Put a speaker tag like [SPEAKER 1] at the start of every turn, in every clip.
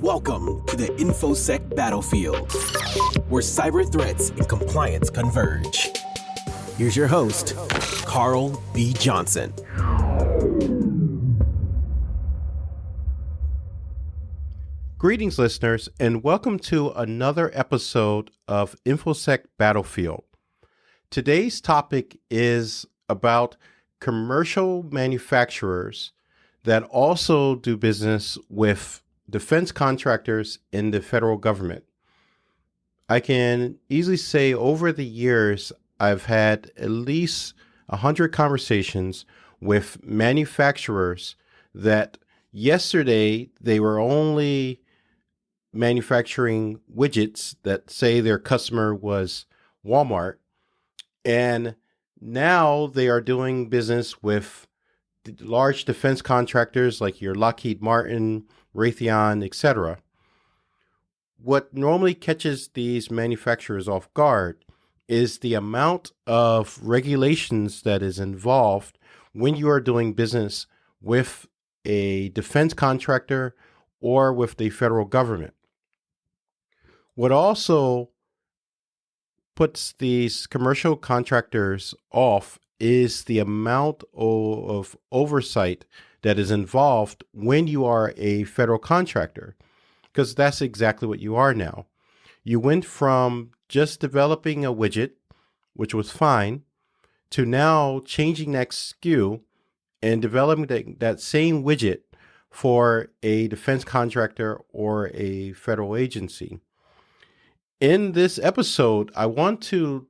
[SPEAKER 1] Welcome to the InfoSec battlefield, where cyber threats and compliance converge. Here's your host, Carl B. Johnson.
[SPEAKER 2] Greetings, listeners, and welcome to another episode of InfoSec Battlefield. Today's topic is about commercial manufacturers that also do business with defense contractors in the federal government. I can easily say over the years, I've had at least 100 conversations with manufacturers that yesterday they were only manufacturing widgets that say their customer was Walmart, and now they are doing business with large defense contractors like your Lockheed Martin, Raytheon, etc. What normally catches these manufacturers off guard is the amount of regulations that is involved when you are doing business with a defense contractor or with the federal government. What also puts these commercial contractors off is the amount of oversight that is involved when you are a federal contractor, because that's exactly what you are now. You went from just developing a widget, which was fine, to now changing that SKU and developing that same widget for a defense contractor or a federal agency. In this episode, I want to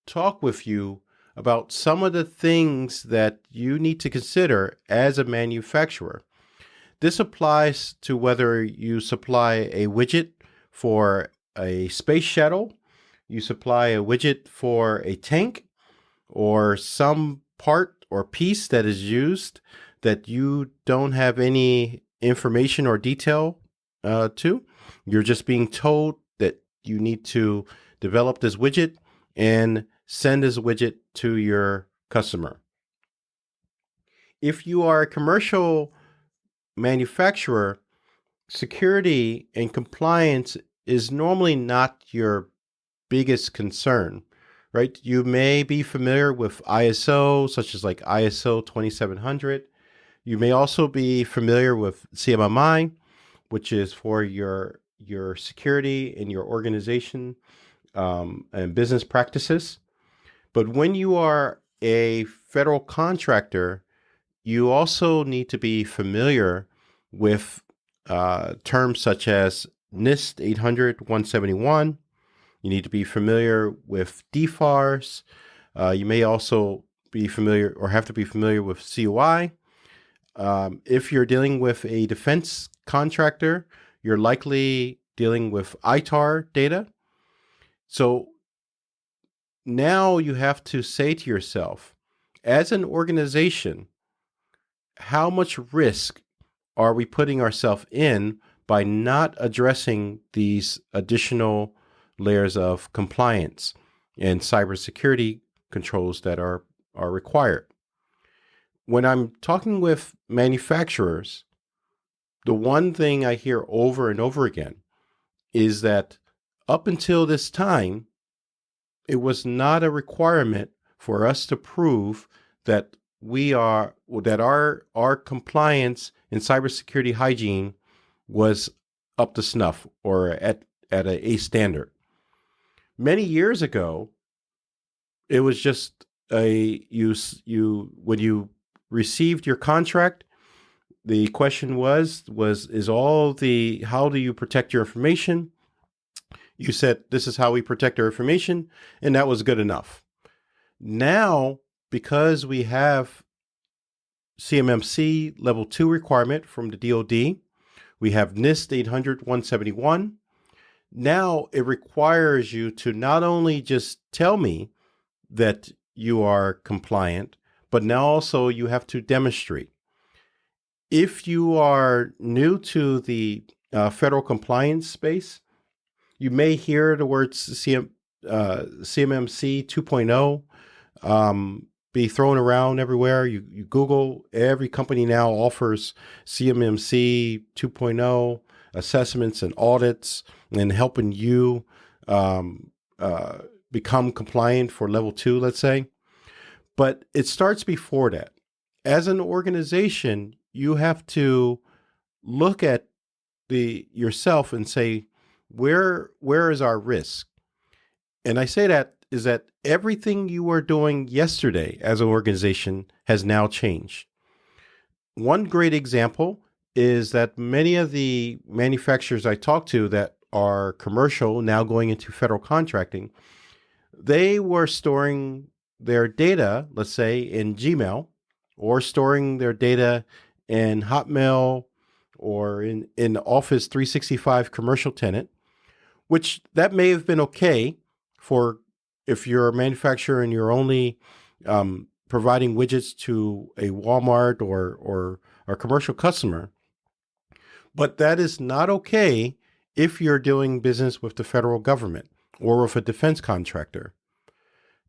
[SPEAKER 2] talk with you about some of the things that you need to consider as a manufacturer. This applies to whether you supply a widget for a space shuttle, you supply a widget for a tank, or some part or piece that is used that you don't have any information or detail to. You're just being told that you need to develop this widget and send this widget to your customer. If you are a commercial manufacturer, security and compliance is normally not your biggest concern, right? You may be familiar with ISO, such as like ISO 2700. You may also be familiar with CMMI, which is for your security in your organization and business practices. But when you are a federal contractor, you also need to be familiar with terms such as NIST 800-171. You need to be familiar with DFARS. You may also be familiar or have to be familiar with COI. If you're dealing with a defense contractor, you're likely dealing with ITAR data. So now you have to say to yourself, as an organization, how much risk are we putting ourselves in by not addressing these additional layers of compliance and cybersecurity controls that are required? When I'm talking with manufacturers, the one thing I hear over and over again is that up until this time, it was not a requirement for us to prove that our compliance in cybersecurity hygiene was up to snuff or at a standard. Many years ago, it was just when you received your contract, the question was how do you protect your information? You said, this is how we protect our information, and that was good enough. Now, because we have CMMC level 2 requirement from the DoD, we have NIST 800-171. Now it requires you to not only just tell me that you are compliant, but now also you have to demonstrate. If you are new to the federal compliance space, you may hear the words CMMC 2.0. be thrown around everywhere. You Google, every company now offers CMMC 2.0 assessments and audits and helping you become compliant for level 2, let's say. But it starts before that. As an organization, you have to look at yourself and say, where is our risk? And I say that is that everything you were doing yesterday as an organization has now changed. One great example is that many of the manufacturers I talk to that are commercial, now going into federal contracting, they were storing their data, let's say in Gmail, or storing their data in Hotmail or in Office 365 commercial tenant, which that may have been okay for if you're a manufacturer and you're only providing widgets to a Walmart or a commercial customer. But that is not okay if you're doing business with the federal government or with a defense contractor.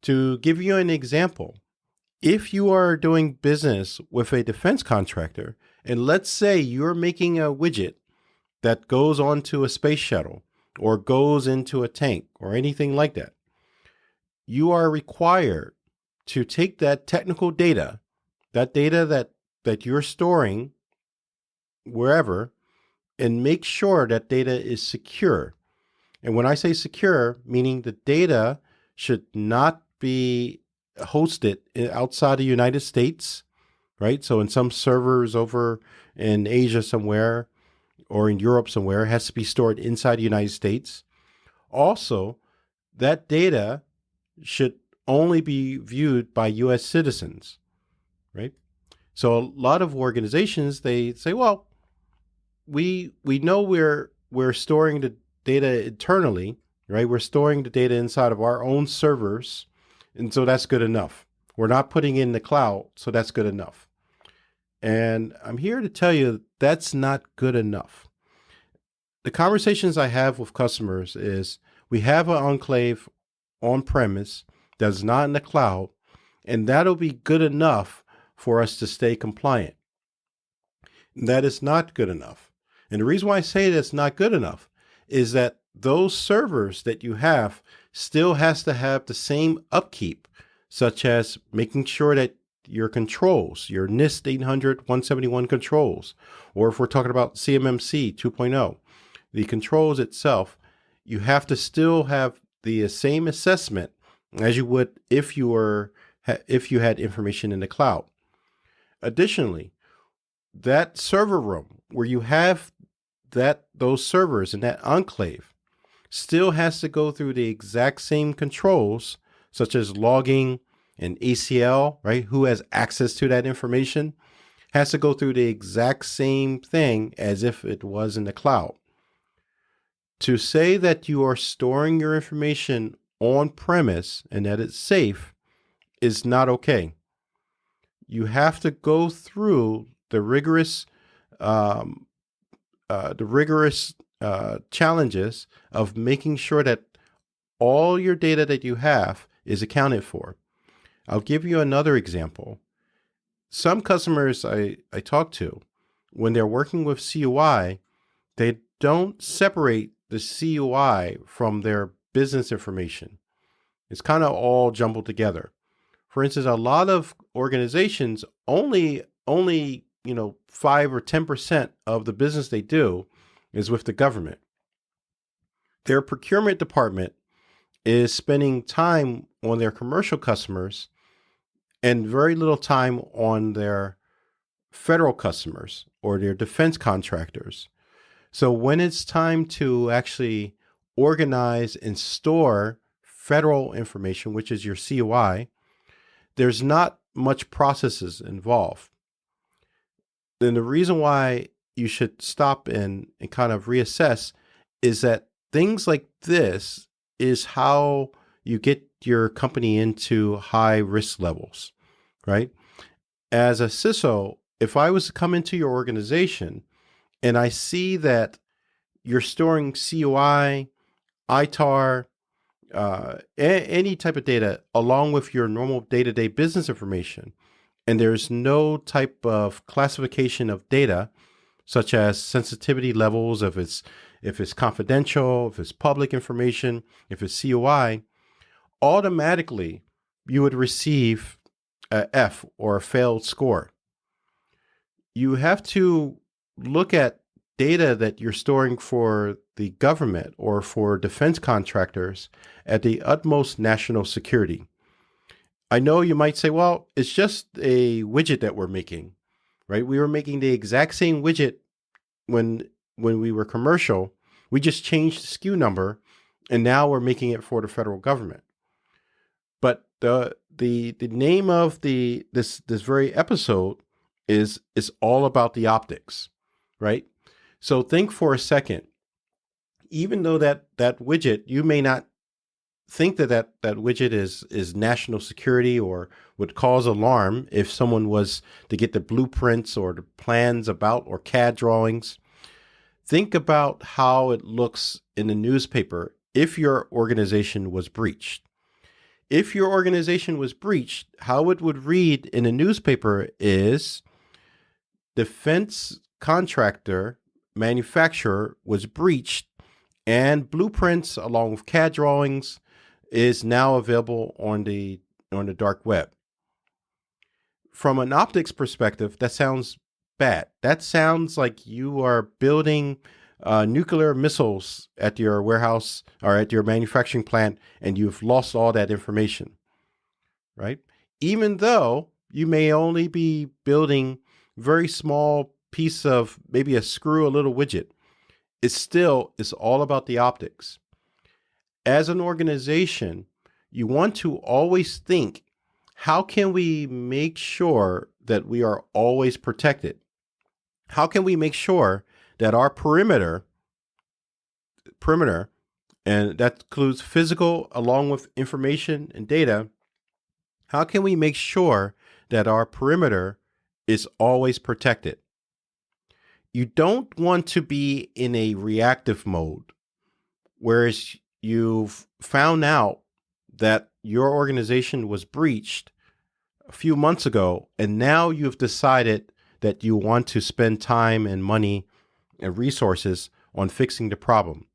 [SPEAKER 2] To give you an example, if you are doing business with a defense contractor, and let's say you're making a widget that goes onto a space shuttle or goes into a tank or anything like that, you are required to take that technical data, that you're storing wherever, and make sure that data is secure. And when I say secure, meaning the data should not be hosted outside the United States, right? So in some servers over in Asia somewhere or in Europe somewhere, it has to be stored inside the United States. Also, that data should only be viewed by U.S. citizens, right? So a lot of organizations, they say, well, we know we're storing the data internally, right? We're storing the data inside of our own servers, and so that's good enough. We're not putting in the cloud, so that's good enough. And I'm here to tell you that's not good enough. The conversations I have with customers is we have an enclave on premise that's not in the cloud, and that'll be good enough for us to stay compliant. That is not good enough. And the reason why I say that's not good enough is that those servers that you have still has to have the same upkeep, such as making sure that your controls, your NIST 800-171 controls, or if we're talking about CMMC 2.0, the controls itself, you have to still have the same assessment as you would if you had information in the cloud. Additionally, that server room where you have those servers in that enclave still has to go through the exact same controls, such as logging and ACL, right? Who has access to that information has to go through the exact same thing as if it was in the cloud. To say that you are storing your information on premise and that it's safe is not okay. You have to go through the rigorous challenges of making sure that all your data that you have is accounted for. I'll give you another example. Some customers I talk to, when they're working with CUI, they don't separate the CUI from their business information. It's kind of all jumbled together. For instance, a lot of organizations only 5 or 10% of the business they do is with the government. Their procurement department is spending time on their commercial customers and very little time on their federal customers or their defense contractors. So when it's time to actually organize and store federal information, which is your CUI, there's not much processes involved. Then the reason why you should stop and kind of reassess is that things like this is how you get your company into high risk levels, right? As a CISO, if I was to come into your organization and I see that you're storing CUI, ITAR, any type of data along with your normal day-to-day business information, and there's no type of classification of data, such as sensitivity levels, if it's confidential, if it's public information, if it's COI, automatically you would receive a F or a failed score. You have to look at data that you're storing for the government or for defense contractors at the utmost national security. I know you might say, well, it's just a widget that we're making, right? We were making the exact same widget when we were commercial. We just changed the SKU number, and now we're making it for the federal government. But the name of this very episode is all about the optics, right? So think for a second. Even though that widget, you may not think that widget is national security or would cause alarm if someone was to get the blueprints or the plans about or CAD drawings. Think about how it looks in the newspaper if your organization was breached. If your organization was breached, how it would read in a newspaper is defense contractor manufacturer was breached, and blueprints along with CAD drawings is now available on the dark web. From an optics perspective, that sounds bad. That sounds like you are building nuclear missiles at your warehouse or at your manufacturing plant, and you've lost all that information, right? Even though you may only be building very small piece of maybe a screw, a little widget, it's all about the optics. As an organization, you want to always think, how can we make sure that we are always protected? How can we make sure that our perimeter, and that includes physical along with information and data, how can we make sure that our perimeter is always protected? You don't want to be in a reactive mode, whereas you've found out that your organization was breached a few months ago, and now you've decided that you want to spend time and money and resources on fixing the problem.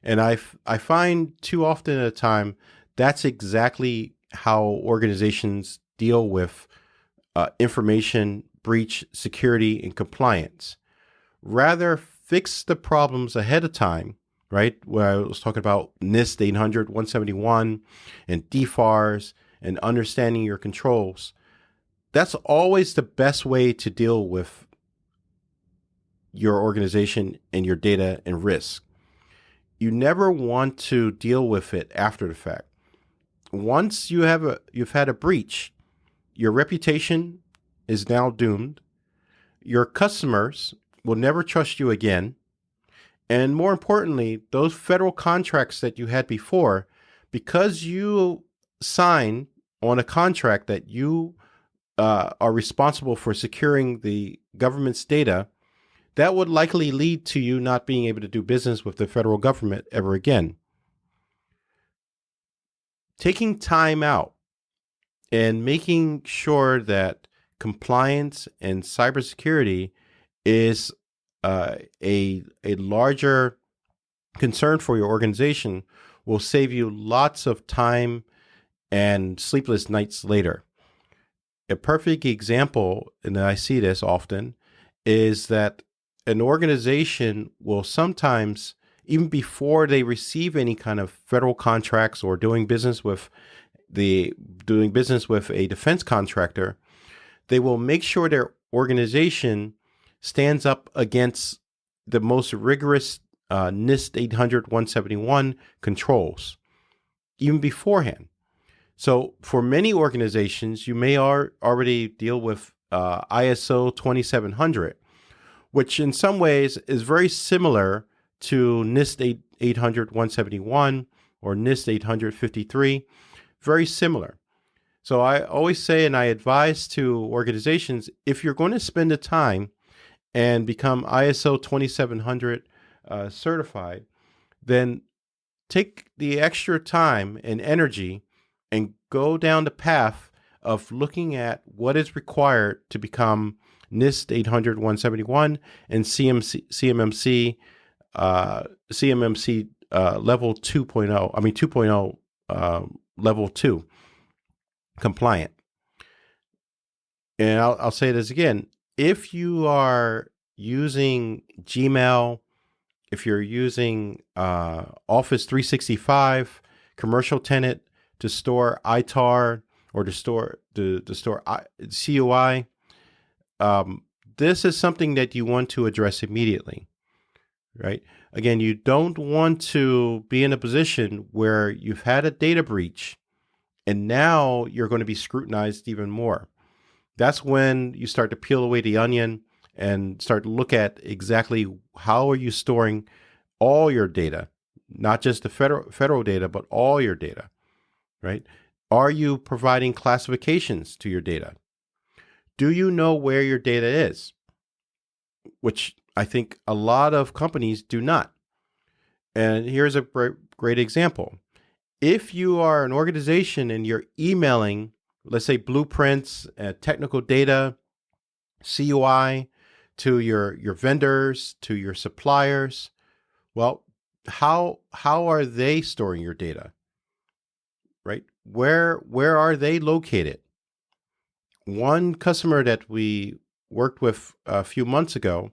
[SPEAKER 2] And I find too often at a time, that's exactly how organizations deal with information breach, security, and compliance. Rather fix the problems ahead of time, right? Where I was talking about NIST 800, 171 and DFARS and understanding your controls. That's always the best way to deal with your organization and your data and risk. You never want to deal with it after the fact. Once you've had a breach, your reputation is now doomed. Your customers will never trust you again. And more importantly, those federal contracts that you had before, because you signed on a contract that you are responsible for securing the government's data, that would likely lead to you not being able to do business with the federal government ever again. Taking time out and making sure that compliance and cybersecurity is a larger concern for your organization will save you lots of time and sleepless nights later. A perfect example, and I see this often, is that an organization will sometimes, even before they receive any kind of federal contracts or doing business with a defense contractor, they will make sure their organization stands up against the most rigorous NIST 800, 171 controls, even beforehand. So for many organizations, you may already deal with ISO 2700, which in some ways is very similar to NIST 800, 171 or NIST 853, very similar. So I always say, and I advise to organizations, if you're going to spend the time and become ISO 2700 certified, then take the extra time and energy and go down the path of looking at what is required to become NIST 800-171 and CMMC level 2.0 level 2 compliant. And I'll say this again. If you are using Gmail, if you're using Office 365, commercial tenant to store ITAR or to store COI, this is something that you want to address immediately, right? Again, you don't want to be in a position where you've had a data breach and now you're going to be scrutinized even more. That's when you start to peel away the onion and start to look at exactly how are you storing all your data, not just the federal data, but all your data, right? Are you providing classifications to your data? Do you know where your data is? Which I think a lot of companies do not. And here's a great example. If you are an organization and you're emailing, let's say, blueprints, technical data, CUI to your vendors, to your suppliers, well, how are they storing your data, right? Where are they located? One customer that we worked with a few months ago,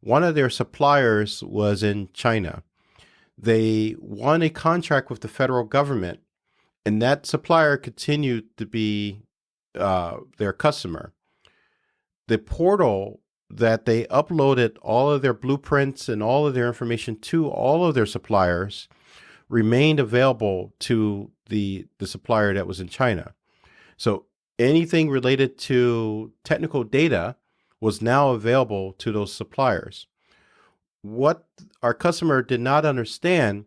[SPEAKER 2] one of their suppliers was in China. They won a contract with the federal government, and that supplier continued to be their customer. The portal that they uploaded all of their blueprints and all of their information to all of their suppliers remained available to the supplier that was in China. So anything related to technical data was now available to those suppliers. What our customer did not understand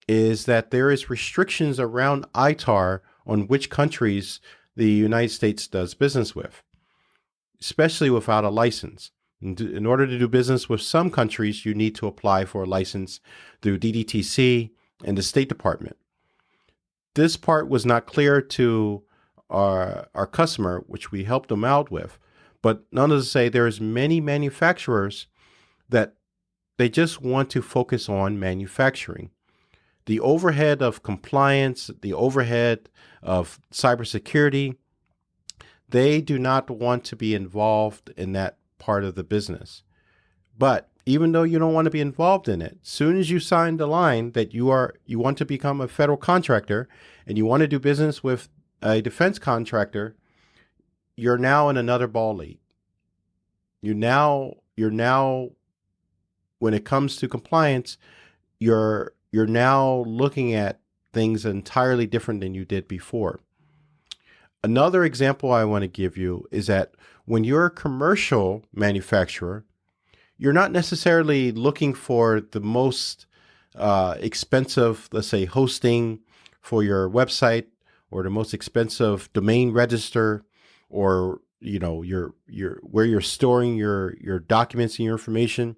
[SPEAKER 2] is that there is restrictions around ITAR on which countries the United States does business with, especially without a license. In order to do business with some countries, you need to apply for a license through DDTC and the State Department. This part was not clear to our customer, which we helped them out with. But none of us say there's many manufacturers that they just want to focus on manufacturing. The overhead of compliance, the overhead of cybersecurity, they do not want to be involved in that part of the business. But even though you don't want to be involved in it, soon as you sign the line that you want to become a federal contractor and you want to do business with a defense contractor, you're now in another ball league. You're now when it comes to compliance, you're now looking at things entirely different than you did before. Another example I want to give you is that when you're a commercial manufacturer, you're not necessarily looking for the most expensive, let's say, hosting for your website or the most expensive domain register, or your where you're storing your documents and your information.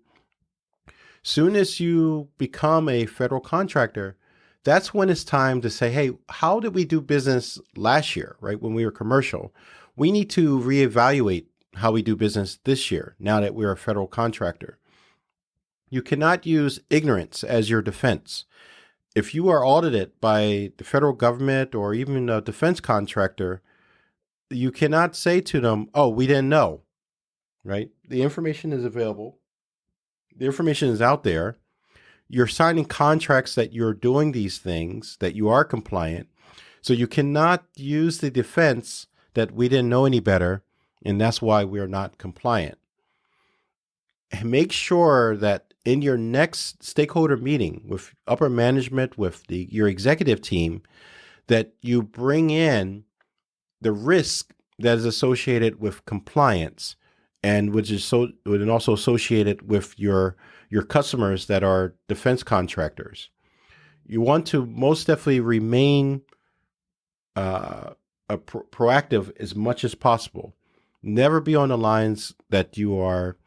[SPEAKER 2] Soon as you become a federal contractor, that's when it's time to say, hey, how did we do business last year, right? When we were commercial, we need to reevaluate how we do business this year, now that we're a federal contractor. You cannot use ignorance as your defense. If you are audited by the federal government or even a defense contractor, you cannot say to them, oh, we didn't know, right? The information is available. The information is out there. You're signing contracts that you're doing these things, that you are compliant. So you cannot use the defense that we didn't know any better, and that's why we're not compliant. And make sure that in your next stakeholder meeting with upper management, with your executive team, that you bring in the risk that is associated with compliance, and which is also associated with your customers that are defense contractors. You want to most definitely remain proactive as much as possible. Never be on the lines that you are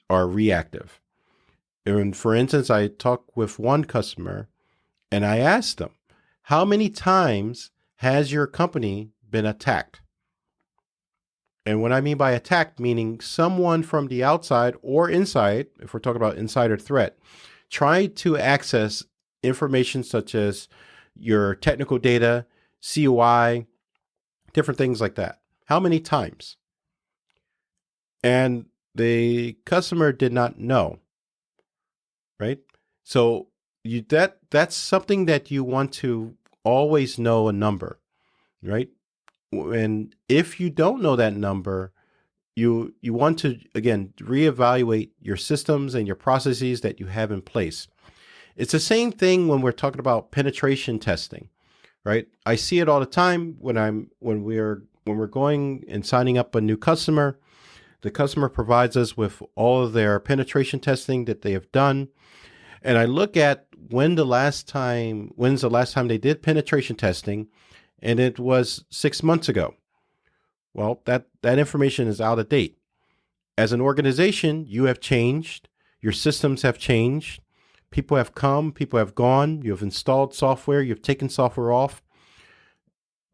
[SPEAKER 2] reactive. And for instance, I talked with one customer, And I asked them, how many times has your company been attacked? And what I mean by attacked, meaning someone from the outside or inside, if we're talking about insider threat, tried to access information such as your technical data, COI, different things like that. How many times? And the customer did not know, right? So that's something that you want to always know a number, right? And if you don't know that number, you want to, again, reevaluate your systems and your processes that you have in place. It's the same thing when we're talking about penetration testing, right? I see it all the time when we're going and signing up a new customer. The customer provides us with all of their penetration testing that they have done. And I look at when's the last time they did penetration testing, and it was 6 months ago. Well, that information is out of date. As an organization, you have changed. Your systems have changed. People have come, people have gone. You have installed software. You've taken software off.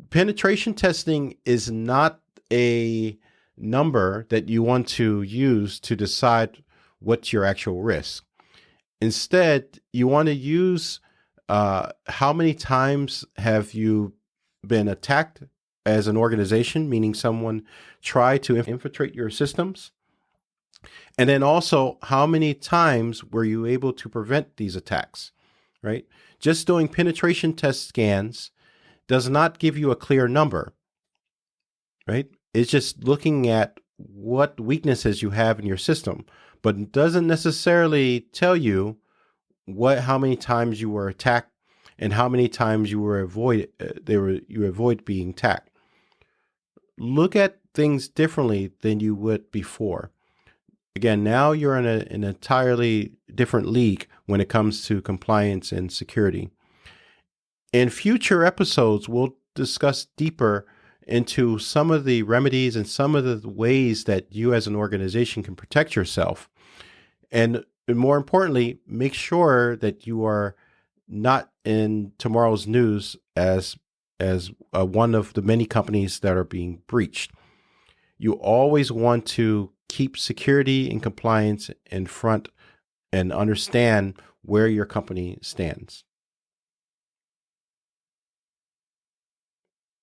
[SPEAKER 2] Penetration testing is not a number that you want to use to decide what's your actual risk. Instead, you want to use how many times have you been attacked as an organization, meaning someone tried to infiltrate your systems. And then also, how many times were you able to prevent these attacks, right? Just doing penetration test scans does not give you a clear number, right? It's just looking at what weaknesses you have in your system, but it doesn't necessarily tell you how many times you were attacked and how many times you avoid being attacked. Look at things differently than you would before. Again, now you're in an entirely different league when it comes to compliance and security. In future episodes, we'll discuss deeper into some of the remedies and some of the ways that you as an organization can protect yourself. And more importantly, make sure that you are not in tomorrow's news as one of the many companies that are being breached. You always want to keep security and compliance in front and understand where your company stands.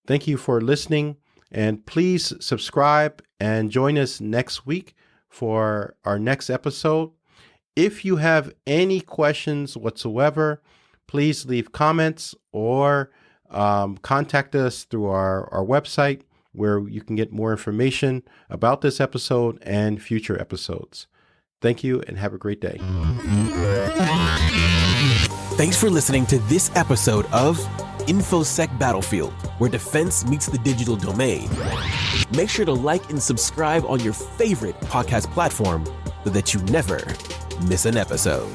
[SPEAKER 2] Thank you for listening, and please subscribe and join us next week for our next episode. If you have any questions whatsoever, please leave comments or contact us through our website, where you can get more information about this episode and future episodes. Thank you and have a great day.
[SPEAKER 1] Thanks for listening to this episode of InfoSec Battlefield, where defense meets the digital domain. Make sure to like and subscribe on your favorite podcast platform so that you never miss an episode.